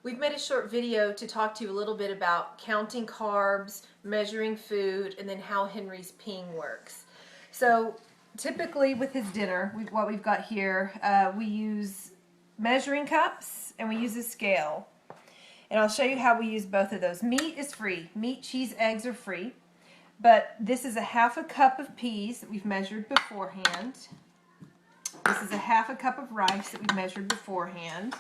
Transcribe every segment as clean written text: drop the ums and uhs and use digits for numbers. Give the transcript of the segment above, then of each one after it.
We've made a short video to talk to you a little bit about counting carbs, measuring food, and then how Henry's peeing works. So typically with his dinner, what we've got here, we use measuring cups and we use a scale. And I'll show you how we use both of those. Meat is free. Meat, cheese, eggs are free. But this is a half a cup of peas that we've measured beforehand. This is a half a cup of rice that we've measured beforehand.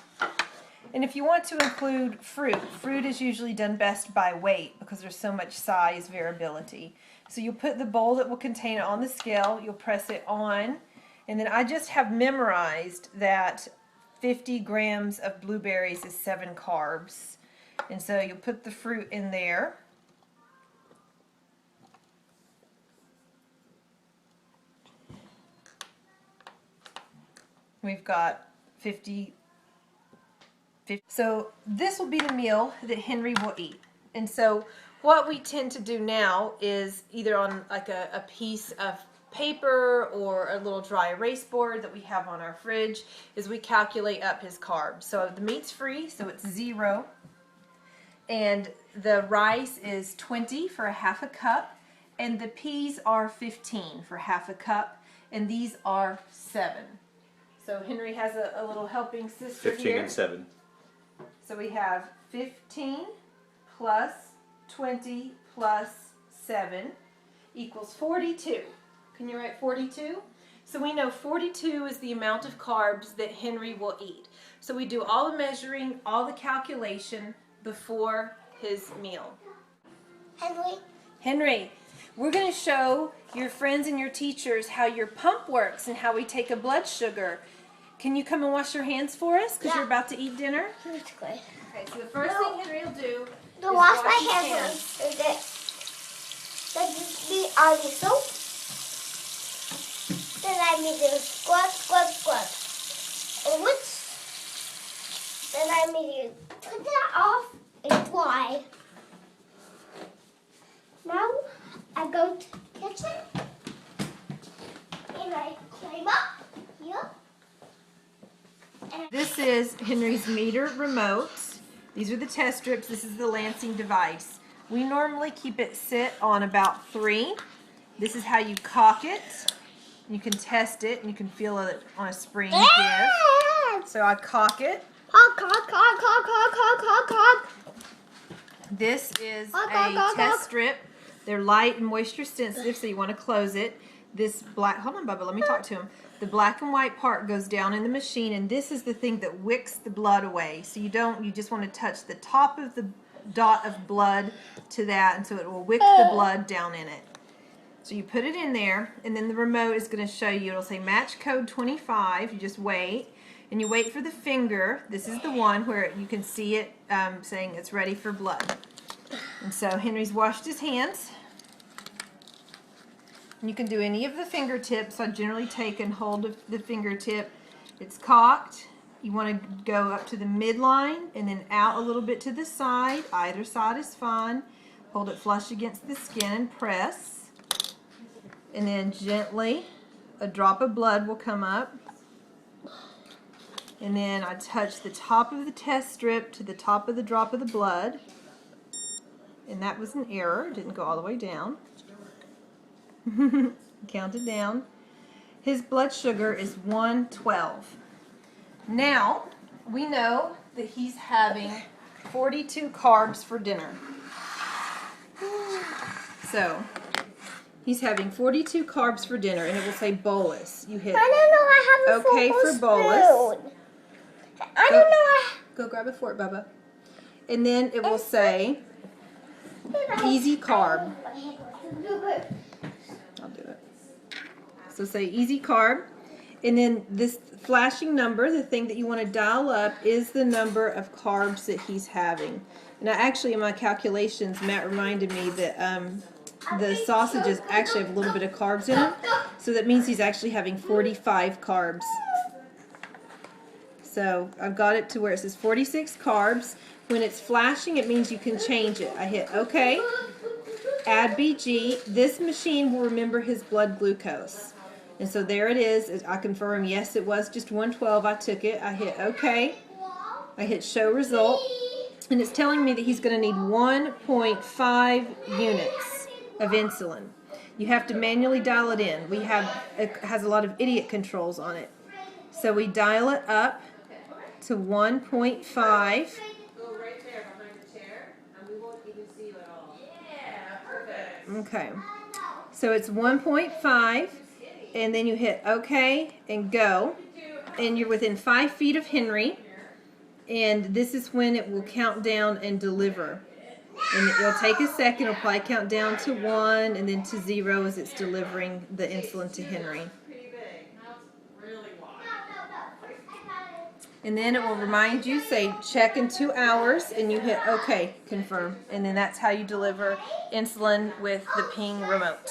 And if you want to include fruit, fruit is usually done best by weight because there's so much size variability. So you'll put the bowl that will contain it on the scale, you'll press it on, and then I just have memorized that 50 grams of blueberries is 7 carbs. And so you'll put the fruit in there. We've got 50. So this will be the meal that Henry will eat. And so what we tend to do now is either on like a piece of paper or a little dry erase board that we have on our fridge is we calculate up his carbs. So the meat's free, so it's 0. And the rice is 20 for a half a cup. And the peas are 15 for half a cup. And these are 7. So Henry has a little helping sister 15 here. and 7. So we have 15 plus 20 plus 7 equals 42. Can you write 42? So we know 42 is the amount of carbs that Henry will eat. So we do all the measuring, all the calculation before his meal. Henry, we're going to show your friends and your teachers how your pump works and how we take a blood sugar. Can you come and wash your hands for us? Because you're about to eat dinner? Okay, so the first thing Henry will do is wash my hands. Does this be all the soap? Then I need to scrub, scrub, scrub. And then I need to put that off and dry. Now I go to the kitchen and I climb up here. This is Henry's meter remote. These are the test strips. This is the lancing device. We normally keep it sit on about 3. This is how you cock it. You can test it and you can feel it on a spring give. So I cock it. Cock, cock, cock, cock, cock, cock, cock, cock. This is a test strip. They're light and moisture sensitive, so you want to close it. This black, hold on, Bubba, let me talk to him. The black and white part goes down in the machine, and this is the thing that wicks the blood away. So you just want to touch the top of the dot of blood to that, and so it will wick the blood down in it. So you put it in there, and then the remote is going to show you, it'll say match code 25. You just wait, and you wait for the finger. This is the one where you can see it saying it's ready for blood. And so Henry's washed his hands. You can do any of the fingertips. I generally take and hold the fingertip. It's cocked. You want to go up to the midline and then out a little bit to the side. Either side is fine. Hold it flush against the skin and press. And then gently, a drop of blood will come up. And then I touch the top of the test strip to the top of the drop of the blood. And that was an error. It didn't go all the way down. Count it down. His blood sugar is 112. Now, we know that he's having 42 carbs for dinner. So, he's having 42 carbs for dinner, and it will say bolus. You hit I don't know, I have a OK for bolus. I don't know. Go grab a fork, Bubba. And then it will say easy carb. I'll do it. So say easy carb, and then this flashing number, the thing that you want to dial up, is the number of carbs that he's having. And actually in my calculations, Matt reminded me that the sausages actually have a little bit of carbs in them, so that means he's actually having 45 carbs. So I've got it to where it says 46 carbs. When it's flashing, it means you can change it. I hit OK. Add BG. This machine will remember his blood glucose. And so there it is. I confirm, yes, it was just 112. I took it. I hit OK. I hit show result. and it's telling me that he's going to need 1.5 units of insulin. You have to manually dial it in. It has a lot of idiot controls on it. So we dial it up to 1.5. Go right there behind the chair, and we won't even see you at all. Yeah, perfect. Okay. So it's 1.5, and then you hit OK and go, and you're within 5 feet of Henry, and this is when it will count down and deliver. And it'll take a second. It'll probably count down to 1 and then to 0 as it's delivering the insulin to Henry. Pretty big. Now it's really wide. And then it will remind you, say check in 2 hours, and you hit OK, confirm. And then that's how you deliver insulin with the Ping remote.